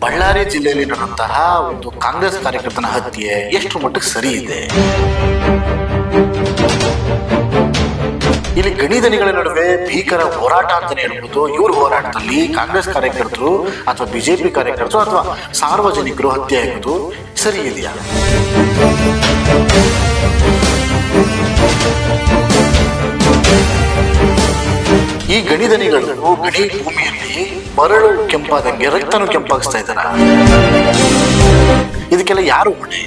ಬಳ್ಳಾರಿ ಜಿಲ್ಲೆಯಲ್ಲಿ ನಡೆದಂತಹ ಒಂದು ಕಾಂಗ್ರೆಸ್ ಕಾರ್ಯಕರ್ತನ ಹತ್ಯೆ ಎಷ್ಟು ಮಟ್ಟಿಗೆ ಸರಿ ಇದೆ? ಇಲ್ಲಿ ಗಣಿಧನಿಗಳ ನಡುವೆ ಭೀಕರ ಹೋರಾಟ ಅಂತಾನೆ ಹೇಳ್ಬೋದು. ಇವ್ರ ಹೋರಾಟದಲ್ಲಿ ಕಾಂಗ್ರೆಸ್ ಕಾರ್ಯಕರ್ತರು ಅಥವಾ ಬಿಜೆಪಿ ಕಾರ್ಯಕರ್ತರು ಅಥವಾ ಸಾರ್ವಜನಿಕರು ಹತ್ಯೆ ಆಗೋದು ಸರಿ ಇದೆಯಾ? ಈ ಗಣಿಧನಿಗಳು ಗಣಿ ಭೂಮಿಯಲ್ಲಿ ಮರಳು ಕೆಂಪಾದಂಗೆ ರಕ್ತನು ಕೆಂಪಾಗಿಸ್ತಾ ಇದ್ದಾರ. ಇದಕ್ಕೆಲ್ಲ ಯಾರು ಹೊಣೆ?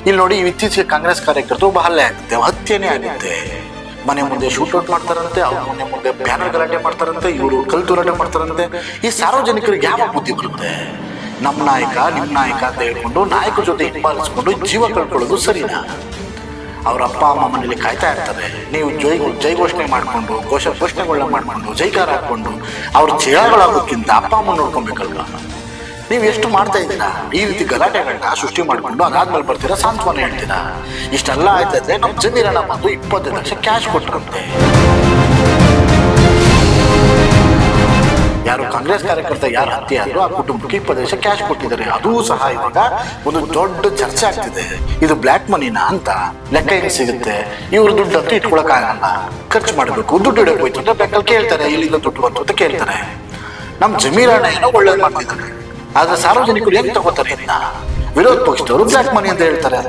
ಇಲ್ಲಿ ನೋಡಿ, ಇತ್ತೀಚೆಗೆ ಕಾಂಗ್ರೆಸ್ ಕಾರ್ಯಕರ್ತರು ಒಬ್ಬ ಹಲ್ಲೆ ಆಗುತ್ತೆ, ಹತ್ಯೆನೇ ಆಗುತ್ತೆ. ಮನೆ ಮುಂದೆ ಶೂಟ್ಔಟ್ ಮಾಡ್ತಾರಂತೆ, ಅವ್ರ ಮನೆ ಮುಂದೆ ಬ್ಯಾನರ್ ಗಲಾಟೆ ಮಾಡ್ತಾರಂತೆ, ಇವರು ಕಲ್ ತೂರಾಟ ಮಾಡ್ತಾರಂತೆ. ಈ ಸಾರ್ವಜನಿಕರಿಗೆ ಯಾವ ಬುದ್ಧಿ ಬರುತ್ತೆ? ನಮ್ಮ ನಾಯಕ ನಿಮ್ಮ ನಾಯಕ ಅಂತ ಹೇಳ್ಕೊಂಡು ನಾಯಕರ ಜೊತೆ ಹಿಂಬಾಲಿಸ್ಕೊಂಡು ಜೀವ ಕಳ್ಕೊಳ್ಳೋದು ಸರಿನಾ? ಅವ್ರ ಅಪ್ಪ ಅಮ್ಮ ಮನೇಲಿ ಕಾಯ್ತಾ ಇರ್ತಾರೆ. ನೀವು ಜೈ ಘೋಷಣೆ ಮಾಡಿಕೊಂಡು ಘೋಷಣೆಗಳನ್ನ ಮಾಡಿಕೊಂಡು ಜೈಕಾರ ಹಾಕೊಂಡು ಅವ್ರ ಜಯಗಳಾಗೋಕ್ಕಿಂತ ಅಪ್ಪ ಅಮ್ಮ ನೋಡ್ಕೊಬೇಕಲ್ವ? ನೀವು ಎಷ್ಟು ಮಾಡ್ತಾ ಇದ್ದೀರಾ? ಈ ರೀತಿ ಗಲಾಟೆಗಳನ್ನ ಸೃಷ್ಟಿ ಮಾಡಿಕೊಂಡು ಅದಾದ್ಮೇಲೆ ಬರ್ತೀರಾ, ಸಾಂತ್ವನ ಹೇಳ್ತೀರಾ. ಇಷ್ಟೆಲ್ಲ ಆಯ್ತಂದ್ರೆ ನಮ್ಮ ಜಮೀರಣ್ಣ ಬಂದು 20 ಲಕ್ಷ ಕ್ಯಾಶ್ ಕೊಟ್ಟರಂತೆ. ಯಾರು ಕಾಂಗ್ರೆಸ್ ಕಾರ್ಯಕರ್ತ ಯಾರು ಹತ್ಯೆ ಆದ್ರೂ ಆ ಕುಟುಂಬಕ್ಕೆ 20 ಲಕ್ಷ ಕ್ಯಾಶ್ ಕೊಟ್ಟಿದ್ದಾರೆ. ಅದೂ ಸಹ ಇವಾಗ ಒಂದು ದೊಡ್ಡ ಚರ್ಚೆ ಆಗ್ತಿದೆ. ಇದು ಬ್ಲ್ಯಾಕ್ ಮನಿನಾ ಅಂತ ಲೆಕ್ಕ ಹೆಂಗ್ ಸಿಗುತ್ತೆ? ಇವ್ರ ದುಡ್ಡು ಅಂತೂ ಇಟ್ಕೊಳಕ್ ಆಗಲ್ಲ, ಖರ್ಚು ಮಾಡಬೇಕು. ದುಡ್ಡು ಇಡಕ್ ಹೋಯ್ತು ಅಂತ ಬ್ಯಾಂಕಲ್ಲಿ ಕೇಳ್ತಾರೆ, ಇಲ್ಲಿಂದ ದುಡ್ಡು ಬಂತು ಅಂತ ಕೇಳ್ತಾರೆ. ನಮ್ ಜಮೀರಣ್ಣ ಏನೋ ಒಳ್ಳೇದ್ ಮಾಡ್ತಿದ್ದಾರೆ, ಆದ್ರೆ ಸಾರ್ವಜನಿಕರು ಹೆಂಗ್ ತಗೋತಾರೆ? ಇದನ್ನ ವಿರೋಧ ಪಕ್ಷದವರು ಬ್ಲ್ಯಾಕ್ ಮನಿ ಅಂತ ಹೇಳ್ತಾರೆ.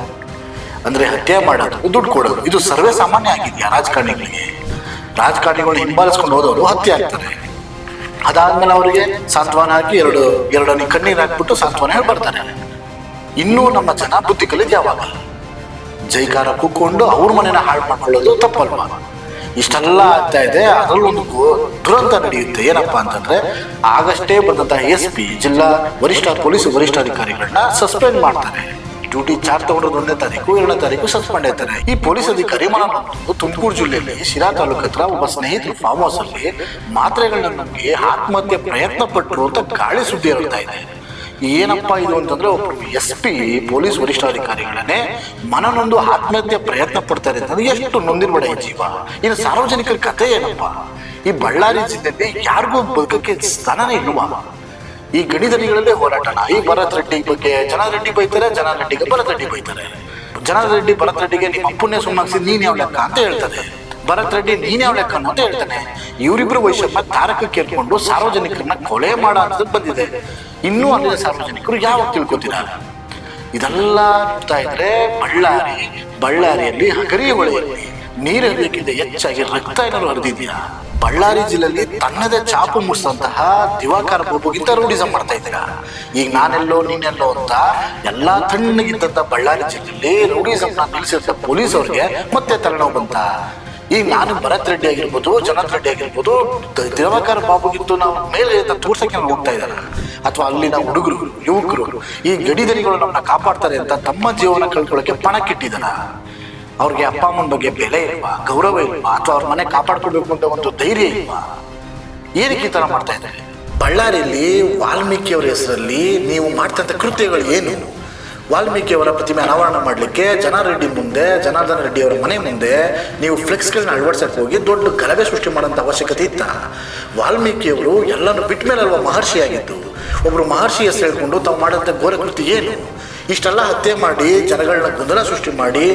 ಅಂದ್ರೆ ಹತ್ಯೆ ಮಾಡೋದು, ದುಡ್ಡು ಕೊಡೋದು ಇದು ಸರ್ವೇ ಸಾಮಾನ್ಯ ಆಗಿದೆಯಾ ರಾಜಕಾರಣಿಗಳಿಗೆ? ರಾಜಕಾರಣಿಗಳು ಹಿಂಬಾಲಿಸ್ಕೊಂಡು ಹೋದವರು ಹತ್ಯೆ ಆಗ್ತಾರೆ. ಅದಾದ್ಮೇಲೆ ಅವರಿಗೆ ಸಾಂತ್ವನ ಹಾಕಿ ಎರಡನೇ ಕಣ್ಣೀರು ಹಾಕ್ಬಿಟ್ಟು ಸಾಂತ್ವನ ಹೇಳಿ ಬರ್ತಾರೆ. ಇನ್ನೂ ನಮ್ಮ ಜನ ಬುದ್ಧಿ ಕಲಿದ್ ಯಾವಾಗ? ಜೈಕಾರ ಕೂತ್ಕೊಂಡು ಅವ್ರ ಮನೆನ ಹಾಳು ಮಾಡ್ಕೊಳ್ಳೋದು ತಪ್ಪಲ್ವಾ? ಇಷ್ಟೆಲ್ಲ ಆಗ್ತಾ ಇದೆ. ಅದರಲ್ಲೊಂದು ದುರಂತ ನಡೆಯುತ್ತೆ. ಏನಪ್ಪಾ ಅಂತಂದ್ರೆ, ಆಗಷ್ಟೇ ಬಂದಂತಹ SP ಜಿಲ್ಲಾ ಪೊಲೀಸ್ ವರಿಷ್ಠಾಧಿಕಾರಿಗಳನ್ನ ಸಸ್ಪೆಂಡ್ ಮಾಡ್ತಾರೆ. ಡ್ಯೂಟಿ ಚಾರ್ಜ್ ತಗೊಂಡ್ರು 1ನೇ ತಾರೀಕು 2ನೇ ತಾರೀಕು ಸಸ್ಪೆಂಡ್ ಆಯ್ತಾರೆ. ಈ ಪೊಲೀಸ್ ಅಧಿಕಾರಿ ತುಮಕೂರು ಜಿಲ್ಲೆಯಲ್ಲಿ ಶಿರಾ ತಾಲೂಕು ಹತ್ರ ಒಬ್ಬ ಸ್ನೇಹಿತರು ಫಾರ್ಮ್ ಹೌಸ್ ಅಲ್ಲಿ ಮಾತ್ರೆಗಳನ್ನ ನುಂಗಿ ಆತ್ಮಹತ್ಯೆ ಪ್ರಯತ್ನ ಪಟ್ಟರು ಅಂತ ಗಾಳಿ ಸುದ್ದಿ ಹರಡ್ತಾ ಇದೆ. ಏನಪ್ಪಾ ಇದು ಅಂತಂದ್ರೆ, ಒಬ್ರು SP ಪೊಲೀಸ್ ವರಿಷ್ಠಾಧಿಕಾರಿಗಳನ್ನೇ ಮನನೊಂದು ಆತ್ಮಹತ್ಯೆ ಪ್ರಯತ್ನ ಪಡ್ತಾರೆ ಅಂತಂದ್ರೆ ಎಷ್ಟು ನೊಂದಿರ್ಬೇಡ ಈ ಜೀವ. ಇನ್ನು ಸಾರ್ವಜನಿಕರ ಕಥೆ ಏನಪ್ಪಾ? ಈ ಬಳ್ಳಾರಿ ಜಿಲ್ಲೆಯಲ್ಲಿ ಯಾರಿಗೂ ಬದುಕಕ್ಕೆ ಸ್ಥಾನನೇ ಇಲ್ವಾ? ಈ ಗಣಿಧನಿಗಳಲ್ಲೇ ಹೋರಾಟನ. ಈ ಭರತ್ ರೆಡ್ಡಿ ಬಗ್ಗೆ ಜನಾರ್ದನ್ ರೆಡ್ಡಿ ಬೈತಾರೆ, ಜನಾರ್ದನ್ ರೆಡ್ಡಿಗೆ ಭರತ್ ರೆಡ್ಡಿ ಬೈತಾರೆ. ಜನಾರ್ದನ್ ರೆಡ್ಡಿ ಭರತ್ ರೆಡ್ಡಿಗೆ ನಿಮ್ಮ ಅಪ್ಪನ್ನೇ ಸುಮ್ಮನಿಸಿ ನೀನ್ ಯಾವ ಲೆಕ್ಕ ಅಂತ ಹೇಳ್ತಾನೆ. ಭರತ್ ರೆಡ್ಡಿ ನೀನ್ ಯಾವ ಲೆಕ್ಕ ಅಂತ ಹೇಳ್ತಾನೆ. ಇವರಿಬ್ರು ವೈಷಮ್ಯ ತಾರಕಕ್ಕೆ ಏರ್ಕೊಂಡು ಸಾರ್ವಜನಿಕರನ್ನ ಕೊಲೆ ಮಾಡೋ ಅಂತ ಬಂದಿದೆ. ಇನ್ನೂ ಅಲ್ಲಿನ ಸಾರ್ವಜನಿಕರು ಯಾವಾಗ ತಿಳ್ಕೊತೀರಾ? ಇದೆಲ್ಲ ನೋಡ್ತಾ ಇದ್ರೆ ಬಳ್ಳಾರಿಯಲ್ಲಿ ಹಗರಿ ಹೊಳೆಯಲ್ಲಿ ನೀರು ಹರಿಯಕ್ಕಿಂತ ಹೆಚ್ಚಾಗಿ ರಕ್ತ ಏನಾದ್ರು ಹರಿದಿದ್ಯಾ? ಬಳ್ಳಾರಿ ಜಿಲ್ಲೆಯಲ್ಲಿ ತನ್ನದೇ ಚಾಪು ಮುಡಿಸಂತಹ ದಿವಾಕರ ಬಾಬುಗಿಂತ ರೂಢಿಸಂ ಮಾಡ್ತಾ ಇದ್ದೀರಾ. ಈಗ ನಾನೆಲ್ಲೋ ನೀನೆಲ್ಲೋ ಅಂತ ಎಲ್ಲಾ ತಣ್ಣಗಿದ್ದಂತ ಬಳ್ಳಾರಿ ಜಿಲ್ಲೆಯಲ್ಲಿ ರೂಢಿಸಂನ ನಿಲ್ಲಿಸಿದ ಪೊಲೀಸ್ ಅವ್ರಿಗೆ ಮತ್ತೆ ತಲೆನೋವು ಬಂತ. ಈಗ ನಾನು ಭರತ್ ರೆಡ್ಡಿ ಆಗಿರ್ಬೋದು, ಜನಾರ್ದನ್ ರೆಡ್ಡಿ ಆಗಿರ್ಬೋದು, ದಿವಾಕರ ಬಾಬುಗಿಂತೂ ನಾವು ಮೇಲೆ ತೋರ್ಸಕ್ಕೆ ಹೋಗ್ತಾ ಇದ್ದಾರೆ. ಅಥವಾ ಅಲ್ಲಿನ ಹುಡುಗರು ಯುವಕರು ಈ ಗಡಿಧನಿಗಳು ನಮ್ಮನ್ನ ಕಾಪಾಡ್ತಾರೆ ಅಂತ ತಮ್ಮ ಜೀವನ ಕಳ್ಕೊಳ್ಳೋಕೆ ಪಣಕ್ಕಿಟ್ಟಿದ್ದಾರ. ಅವ್ರಿಗೆ ಅಪ್ಪ ಅಮ್ಮನ ಬಗ್ಗೆ ಬೆಲೆ ಇಲ್ವಾ, ಗೌರವ ಇಲ್ವಾ, ಅಥವಾ ಅವ್ರ ಮನೆ ಕಾಪಾಡ್ಕೊಳ್ಬೇಕು ಅಂತ ಒಂದು ಧೈರ್ಯ ಇಲ್ವಾ? ಏನಕ್ಕೆ ಈ ತರ ಮಾಡ್ತಾ ಇದ್ದಾರೆ? ಬಳ್ಳಾರಿಯಲ್ಲಿ ವಾಲ್ಮೀಕಿ ಅವರ ಹೆಸರಲ್ಲಿ ನೀವು ಮಾಡ್ತಂತ ಕೃತ್ಯಗಳು ಏನು? ವಾಲ್ಮೀಕಿ ಅವರ ಪ್ರತಿಮೆ ಅನಾವರಣ ಮಾಡಲಿಕ್ಕೆ ಜನಾರ್ದನ್ ರೆಡ್ಡಿ ಅವರ ಮನೆ ಮುಂದೆ ನೀವು ಫ್ಲೆಕ್ಸ್ಗಳನ್ನ ಅಳವಡಿಸಕ್ಕೆ ಹೋಗಿ ದೊಡ್ಡ ಗಲಭೆ ಸೃಷ್ಟಿ ಮಾಡೋಂಥ ಅವಶ್ಯಕತೆ ಇತ್ತ? ವಾಲ್ಮೀಕಿಯವರು ಎಲ್ಲನೂ ಬಿಟ್ಟ ಮೇಲೆ ಅಲ್ವಾ ಮಹರ್ಷಿ ಆಗಿದ್ದು. ಒಬ್ರು ಮಹರ್ಷಿ ಹೆಸರು ಹೇಳ್ಕೊಂಡು ತಾವು ಮಾಡೋಂಥ ಘೋರ ಕೃತ್ಯ ಏನು? ಇಷ್ಟೆಲ್ಲ ಹತ್ಯೆ ಮಾಡಿ ಜನಗಳನ್ನ ಗೊಂದಲ ಸೃಷ್ಟಿ ಮಾಡಿ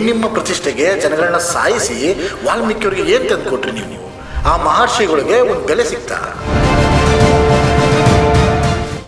ನಿಮ್ಮ ಪ್ರತಿಷ್ಠೆಗೆ ಜನಗಳನ್ನ ಸಾಯಿಸಿ ವಾಲ್ಮೀಕಿಯವರಿಗೆ ಏನ್ ತಂದು ಕೊಟ್ರಿ ನೀವು? ಆ ಮಹರ್ಷಿಗಳಿಗೆ ಒಂದು ಬೆಲೆ ಸಿಗ್ತಾ?